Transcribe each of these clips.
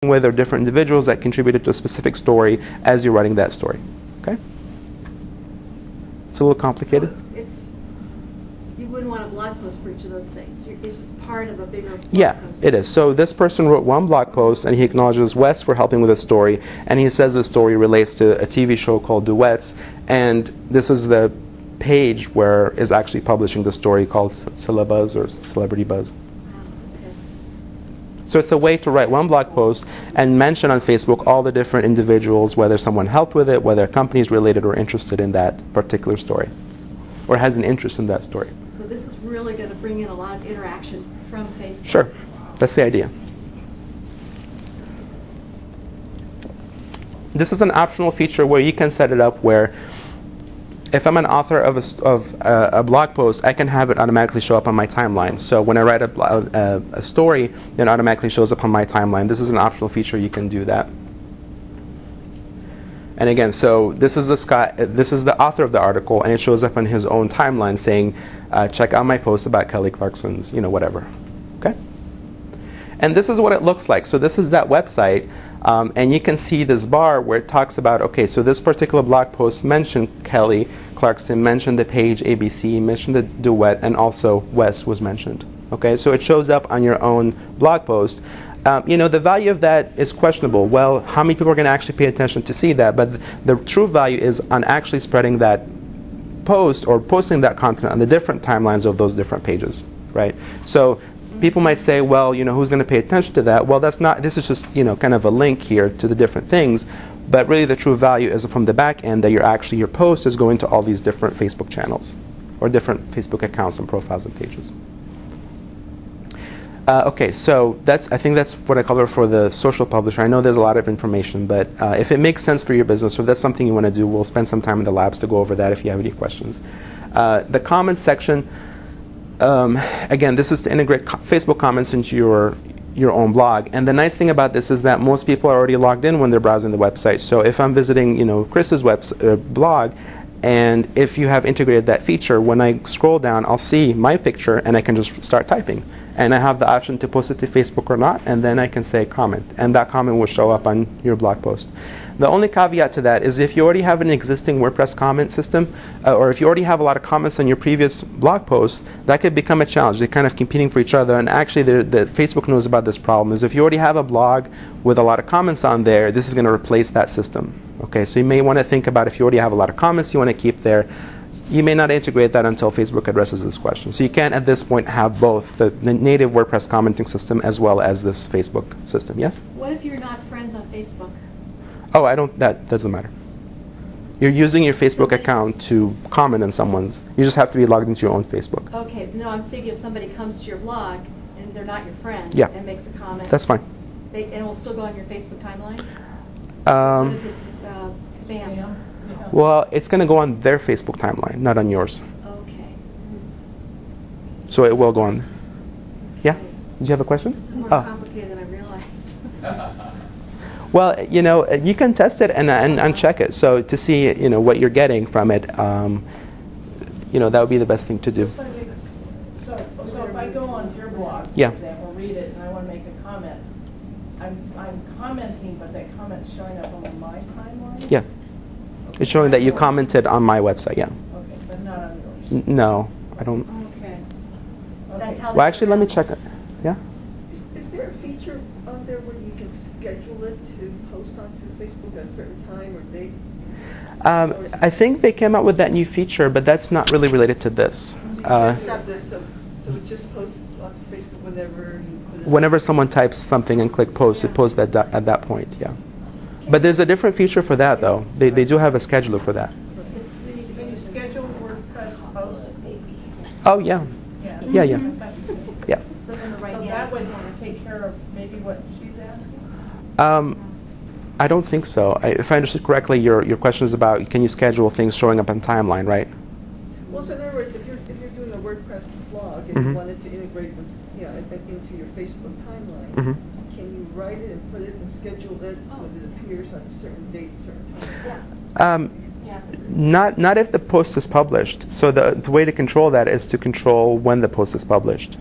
with or different individuals that contributed to a specific story as you're writing that story. Okay? It's a little complicated. So you wouldn't want a blog post for each of those things. It's just part of a bigger blog post. It is. So this person wrote one blog post, and he acknowledges Wes for helping with the story, and he says the story relates to a TV show called Duets, and this is the page where is actually publishing the story called Celebuzz or Celebrity Buzz. So it's a way to write one blog post and mention on Facebook all the different individuals, whether someone helped with it, whether a company is related or interested in that particular story, or has an interest in that story. So this is really going to bring in a lot of interaction from Facebook. Sure. That's the idea. This is an optional feature where you can set it up where if I'm an author of a blog post, I can have it automatically show up on my timeline. So when I write a story, it automatically shows up on my timeline. This is an optional feature. You can do that. And again, so this is the author of the article, and it shows up on his own timeline saying, check out my post about Kelly Clarkson's, whatever. Okay? And this is what it looks like. So this is that website. And you can see this bar where it talks about, okay, so this particular blog post mentioned Kelly Clarkson, mentioned the page ABC, mentioned the duet, and also Wes was mentioned. Okay, so it shows up on your own blog post. The value of that is questionable. Well, how many people are going to actually pay attention to see that? But the true value is on actually spreading that post or posting that content on the different timelines of those different pages, right? So people might say, well, who's going to pay attention to that? Well, that's not. This is just, kind of a link here to the different things. But really, the true value is from the back end that your post is going to all these different Facebook channels or different Facebook accounts and profiles and pages. Okay, so I think that's what I cover for the social publisher. I know there's a lot of information, but if it makes sense for your business or if that's something you want to do, we'll spend some time in the labs to go over that if you have any questions. The comments section. Again, this is to integrate Facebook comments into your own blog. And the nice thing about this is that most people are already logged in when they're browsing the website. So if I'm visiting, Chris's blog, and if you have integrated that feature, when I scroll down, I'll see my picture, and I can just start typing. And I have the option to post it to Facebook or not, and then I can say comment. And that comment will show up on your blog post. The only caveat to that is if you already have an existing WordPress comment system, or if you already have a lot of comments on your previous blog post, that could become a challenge. They're kind of competing for each other. And actually, the Facebook knows about this problem. Is if you already have a blog with a lot of comments on there, this is going to replace that system. Okay, so you may want to think about if you already have a lot of comments you want to keep there. You may not integrate that until Facebook addresses this question. So you can, at this point, have both the native WordPress commenting system as well as this Facebook system. Yes? What if you're not friends on Facebook? Oh, that doesn't matter. You're using your Facebook account to comment on someone's. You just have to be logged into your own Facebook. Okay, no, I'm thinking if somebody comes to your blog and they're not your friend and makes a comment. That's fine. And it will still go on your Facebook timeline? What if it's spam? Well, it's going to go on their Facebook timeline, not on yours. Okay. So it will go on. Yeah? Did you have a question? This is more complicated than I realized. Well, you can test it and check it. So to see, what you're getting from it, that would be the best thing to do. So if I go on your blog, for example, read it, and I want to make a comment, I'm commenting, but that comment's showing up on my timeline? Yeah. It's showing that you commented on my website, yeah. Okay, but not on yours? No, I don't. Okay. That's how well, actually, let me check it. Yeah? Is there a feature on there where you can schedule it to post onto Facebook at a certain time or date? I think they came out with that new feature, but that's not really related to this. So it just posts onto Facebook whenever you put it. Whenever someone types something and click post, it posts at that point, yeah. But there's a different feature for that, though. They do have a scheduler for that. Can you schedule WordPress posts? Oh, yeah. Yeah. Yeah. So that would take care of maybe what she's asking? I don't think so. If I understood correctly, your question is about can you schedule things showing up on timeline, right? Well, so in other words, if you're doing a WordPress blog and you wanted to integrate with, into your Facebook timeline, can you write it and put it and schedule it so that it appears on a certain date, certain time? Not if the post is published. So the way to control that is to control when the post is published.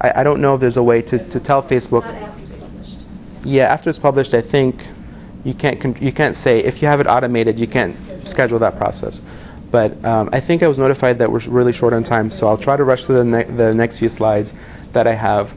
I don't know if there's a way to tell Facebook. Not after it's published. Yeah, after it's published, I think you can't say, if you have it automated, you can't schedule that process. But I think I was notified that we're really short on time, so I'll try to rush through the next few slides that I have.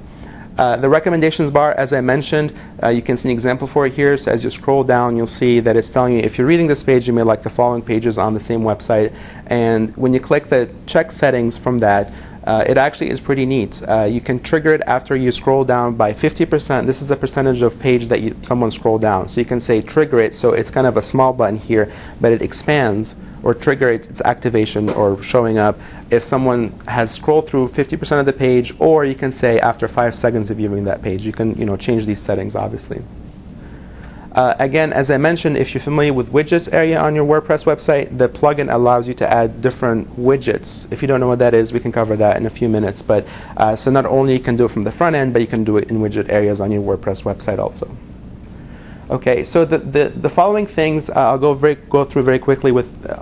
The recommendations bar, as I mentioned, you can see an example for it here. So as you scroll down, you'll see that it's telling you, if you're reading this page, you may like the following pages on the same website. And when you click the check settings from that, it actually is pretty neat. You can trigger it after you scroll down by 50%. This is the percentage of page that someone scrolled down. So you can say trigger it, so it's kind of a small button here, but it expands, or trigger its activation or showing up if someone has scrolled through 50% of the page, or you can say after 5 seconds of viewing that page. You can change these settings, obviously. Again, as I mentioned, if you're familiar with widgets area on your WordPress website, the plugin allows you to add different widgets. If you don't know what that is, we can cover that in a few minutes. But so not only you can do it from the front end, but you can do it in widget areas on your WordPress website also. Okay, so the following things I'll go through very quickly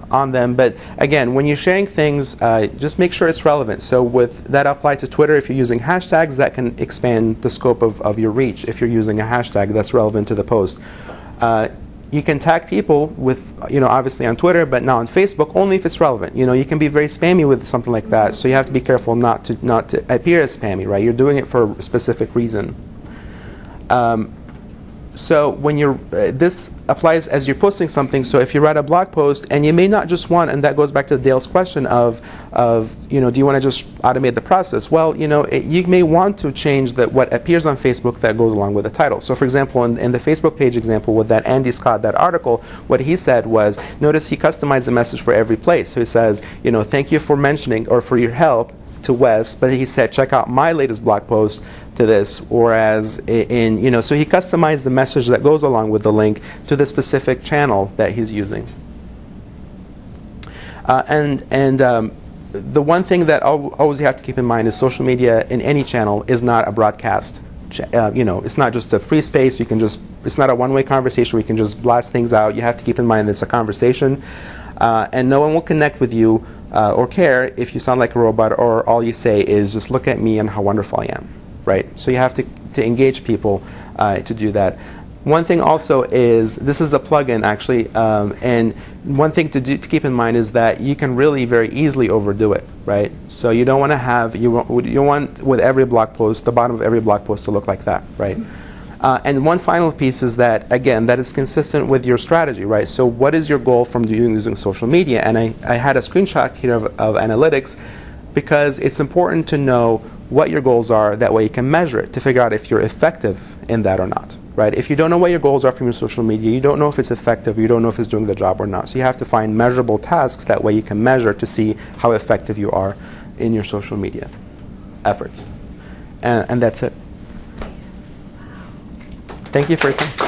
on them. But again, when you're sharing things, just make sure it's relevant. So with that apply to Twitter, if you're using hashtags, that can expand the scope of your reach. If you're using a hashtag that's relevant to the post, you can tag people with, obviously on Twitter, but now on Facebook only if it's relevant. You can be very spammy with something like that, so you have to be careful not to appear as spammy, right? You're doing it for a specific reason. So when this applies as you're posting something. So if you write a blog post, and you may not just want, and that goes back to Dale's question of do you want to just automate the process? Well, you may want to change what appears on Facebook that goes along with the title. So for example, in the Facebook page example with that Andy Scott, that article, what he said was, notice he customized the message for every place. So he says, thank you for mentioning or for your help to Wes, but he said, check out my latest blog post to this, whereas so he customized the message that goes along with the link to the specific channel that he's using. The one thing that always you have to keep in mind is social media in any channel is not a broadcast. It's not just a free space. It's not a one-way conversation where you can just blast things out. You have to keep in mind it's a conversation, and no one will connect with you or care if you sound like a robot, or all you say is just look at me and how wonderful I am, right? So you have to engage people to do that. One thing also is, this is a plugin actually, and one thing to keep in mind is that you can really very easily overdo it, right? So you don't want to have, you want with every blog post, the bottom of every blog post to look like that, right? And one final piece is that, again, that is consistent with your strategy, right? So what is your goal from using social media? And I had a screenshot here of analytics, because it's important to know what your goals are. That way you can measure it to figure out if you're effective in that or not, right? If you don't know what your goals are from your social media, you don't know if it's effective, you don't know if it's doing the job or not. So you have to find measurable tasks, that way you can measure to see how effective you are in your social media efforts. And that's it. Thank you for your time.